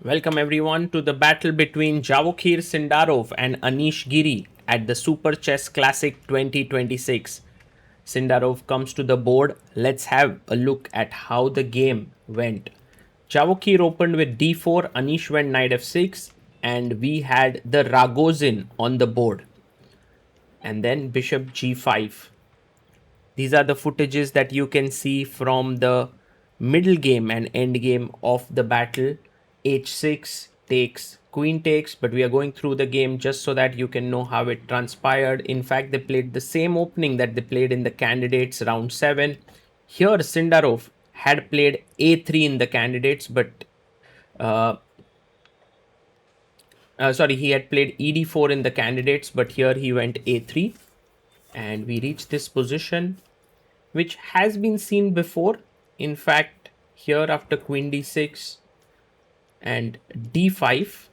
Welcome everyone to the battle between Javokhir Sindarov and Anish Giri at the Super Chess Classic 2026. Sindarov comes to the board. Let's have a look at how the game went. Javokhir opened with d4, Anish went knight f6, and we had the Ragozin on the board. And then bishop g5. These are the footages that you can see from the middle game and end game of the battle. h6 takes, queen takes, but we are going through the game just so that you can know how it transpired. In fact, they played the same opening that they played in the candidates round 7. Here, Sindarov had played a3 in the candidates, but he had played ed4 in the candidates, but here he went a3, and we reached this position which has been seen before. In fact, here after queen d6 and d5,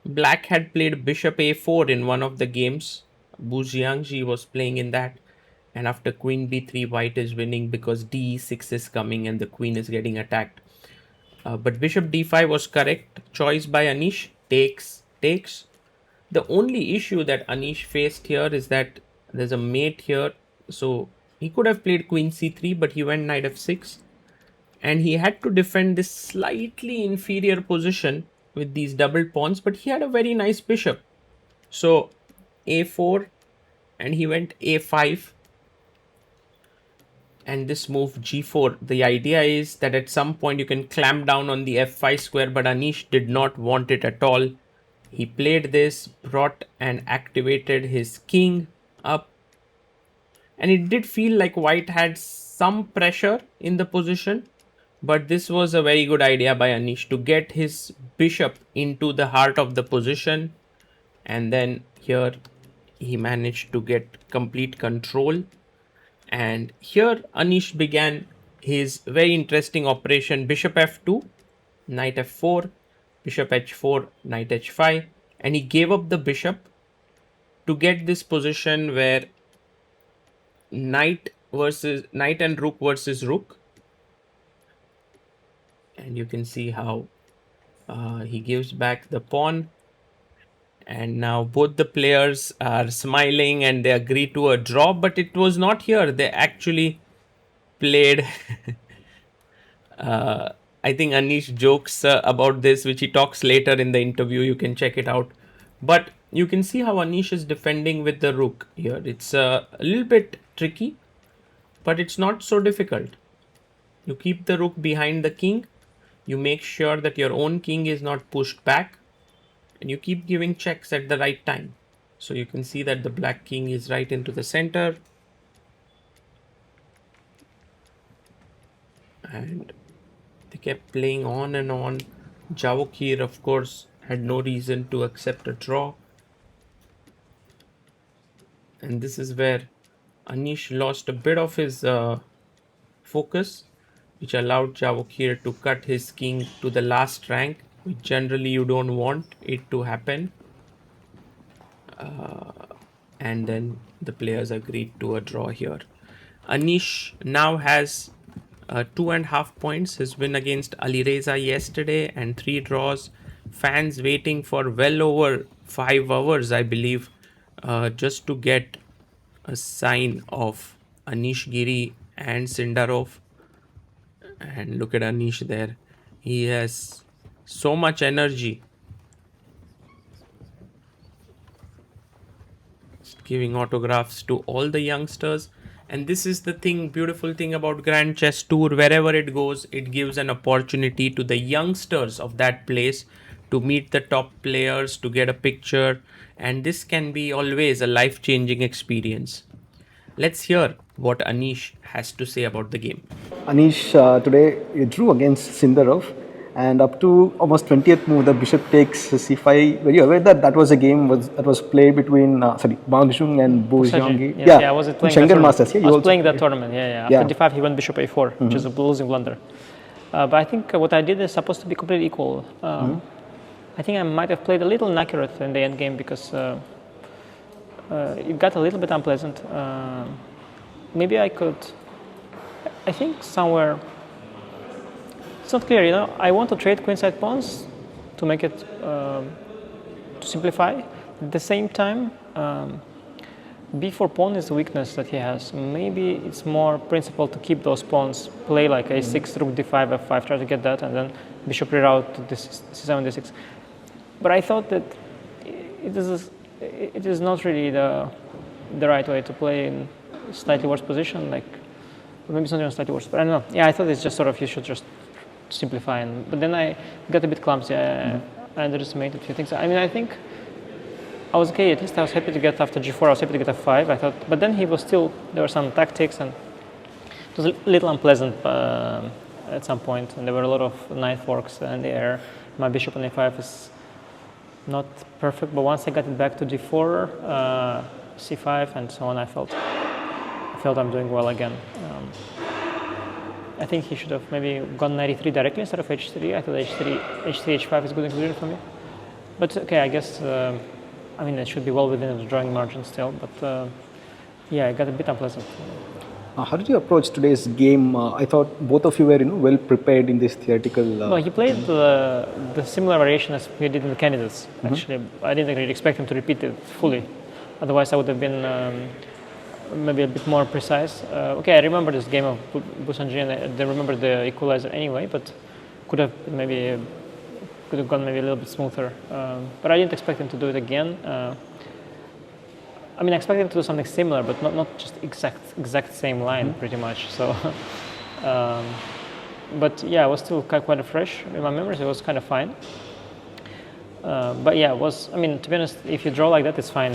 black had played bishop a4 in one of the games. Bujiangji was playing in that, and after queen b3, white is winning because d6 is coming and the queen is getting attacked. But bishop d5 was correct choice by Anish. Takes. The only issue that Anish faced here is that there's a mate here, so he could have played queen c3, but he went knight f6, and he had to defend this slightly inferior position with these double pawns, but he had a very nice bishop. So a4, and he went a5, and this move g4. The idea is that at some point you can clamp down on the f5 square, but Anish did not want it at all. He played this, brought and activated his king up, and it did feel like white had some pressure in the position, but this was a very good idea by Anish to get his bishop into the heart of the position, and then here he managed to get complete control. And here Anish began his very interesting operation: bishop f2, knight f4, bishop h4, knight h5, and he gave up the bishop to get this position where knight and rook versus rook. And you can see how he gives back the pawn, and now both the players are smiling and they agree to a draw, but it was not here. They actually played I think Anish jokes about this, which he talks later in the interview. You can check it out. But you can see how Anish is defending with the rook here. It's a little bit tricky, but it's not so difficult. You keep the rook behind the king. You make sure that your own king is not pushed back, and you keep giving checks at the right time. So you can see that the black king is right into the center. And they kept playing on and on. Javokhir, of course, had no reason to accept a draw. And this is where Anish lost a bit of his focus, which allowed Javokhir to cut his king to the last rank, which generally you don't want it to happen. And then the players agreed to a draw here. Anish now has 2.5 points. His win against Alireza yesterday and 3 draws. Fans waiting for well over 5 hours, I believe, just to get a sign of Anish Giri and Sindarov. And look at Anish there. He has so much energy. Giving autographs to all the youngsters. And this is the beautiful thing about Grand Chess Tour. Wherever it goes, it gives an opportunity to the youngsters of that place to meet the top players, to get a picture. And this can be always a life-changing experience. Let's hear what Anish has to say about the game. Anish, today you drew against Sindarov, and up to almost 20th move, the bishop takes c5. Were you aware that that was a game that was played between Bagjung and Bo Jiangyi? Yeah, I was playing Schengen that Masters. Yeah, I was playing that tournament. Yeah. After d5, he went bishop a4, which is a losing blunder. But I think what I did is supposed to be completely equal. I think I might have played a little inaccurate in the end game because it got a little bit unpleasant. Maybe I could. I think somewhere. It's not clear, I want to trade queenside pawns, to make it to simplify. At the same time, b4 pawn is the weakness that he has. Maybe it's more principle to keep those pawns, play like a6, rook d5, f5, try to get that, and then bishop reroute to this c7, d6. But I thought that it is not really the right way to play in slightly worse position. Like, maybe it's not even slightly worse, but I don't know. Yeah, I thought it's just sort of you should just simplify. But then I got a bit clumsy. I underestimated a few things. I mean, I think I was okay. At least I was happy to get after g4. I was happy to get f5. I thought, but then he was still. There were some tactics, and it was a little unpleasant at some point. And there were a lot of knight forks in the air. My bishop on a5 is not perfect, but once I got it back to d4, c5, and so on, I felt I'm doing well again. I think he should have maybe gone knight e3 directly instead of h3. I thought h3, h5 is good inclusion for me. But okay, I guess. I mean, it should be well within the drawing margin still, but yeah, it got a bit unpleasant. How did you approach today's game? I thought both of you were, well prepared in this theoretical. Well, he played the similar variation as he did in the candidates. Actually, I didn't really expect him to repeat it fully. Otherwise, I would have been maybe a bit more precise. Okay, I remember this game of Busanji, and I remember the equalizer anyway, but could have gone maybe a little bit smoother. But I didn't expect him to do it again. I mean, I expected him to do something similar, but not just exact same line, pretty much. So, but yeah, it was still quite fresh in my memories. It was kind of fine. But yeah, it was. I mean, to be honest, if you draw like that, it's fine.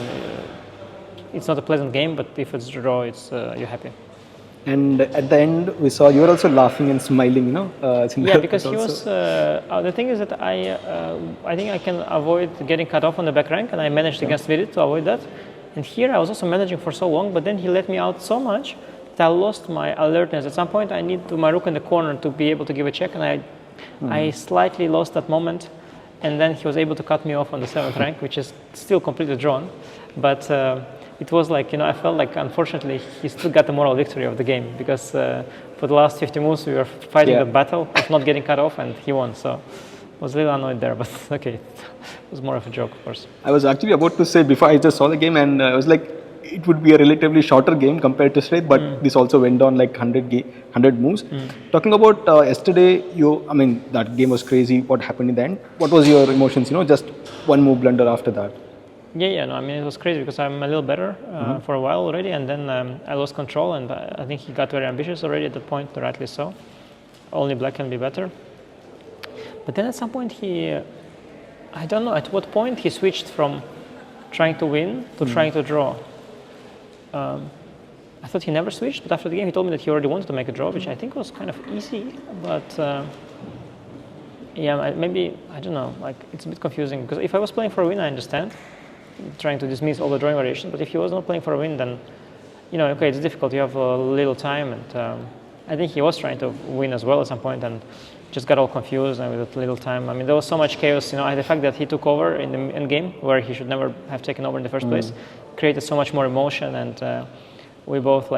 It's not a pleasant game, but if it's a draw, it's you're happy. And at the end, we saw you were also laughing and smiling, Yeah, because he was. The thing is that I think I can avoid getting cut off on the back rank, and I managed against Vidit to avoid that. And here I was also managing for so long, but then he let me out so much that I lost my alertness. At some point, I need my rook in the corner to be able to give a check, and I slightly lost that moment. And then he was able to cut me off on the 7th rank, which is still completely drawn. But it was like, I felt like, unfortunately, he still got the moral victory of the game, because for the last 50 moves, we were fighting the battle of not getting cut off, and he won. So I was a little annoyed there, but okay, it was more of a joke, of course. I was actually about to say, before I just saw the game, and I was like, it would be a relatively shorter game compared to straight, but this also went on like 100 moves. Talking about yesterday, that game was crazy. What happened in the end? What was your emotions? Just one move blunder after that. Yeah, no, I mean, it was crazy because I'm a little better for a while already, and then I lost control, and I think he got very ambitious already at that point, rightly so. Only black can be better. But then at some point I don't know at what point he switched from trying to win to trying to draw. I thought he never switched, but after the game he told me that he already wanted to make a draw, which I think was kind of easy, but yeah, maybe, I don't know, like it's a bit confusing, because if I was playing for a win, I understand, trying to dismiss all the drawing variations, but if he was not playing for a win, then, okay, it's difficult, you have a little time, and I think he was trying to win as well at some point, and just got all confused and with a little time. I mean, there was so much chaos, the fact that he took over in the end game, where he should never have taken over in the first place, created so much more emotion, and we both,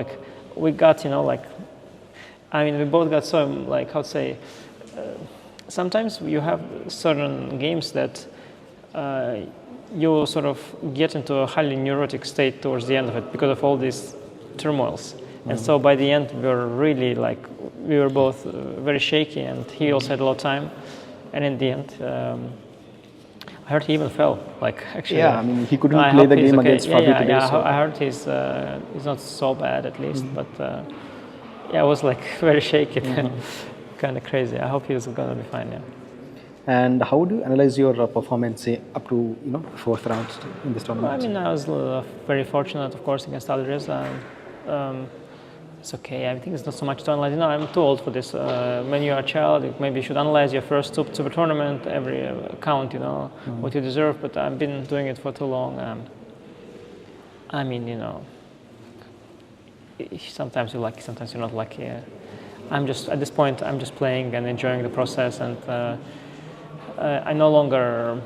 we got, we both got so, how to say, sometimes you have certain games that you sort of get into a highly neurotic state towards the end of it because of all these turmoils. And so by the end, we were really we were both very shaky, and he also had a lot of time. And in the end, I heard he even fell. Actually, yeah, I mean, he couldn't play the game against Fabio today. Yeah, I heard he's not so bad at least, but yeah, I was very shaky, kind of crazy. I hope he's gonna be fine. Yeah. And how do you analyze your performance, say, up to fourth round in this tournament? I mean, I was very fortunate, of course, against Alireza. It's okay. I think it's not so much to analyze. I'm too old for this. When you're a child, maybe you should analyze your first super tournament, every count, what you deserve. But I've been doing it for too long. I mean, sometimes you're lucky, sometimes you're not lucky. I'm just at this point. I'm just playing and enjoying the process, and I no longer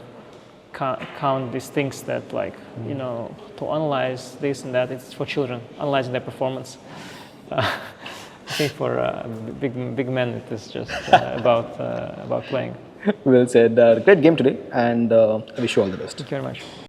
count these things that to analyze this and that. It's for children, analyzing their performance. I think for big men, it is just about playing. Well said. Great game today, and I wish you all the best. Thank you very much.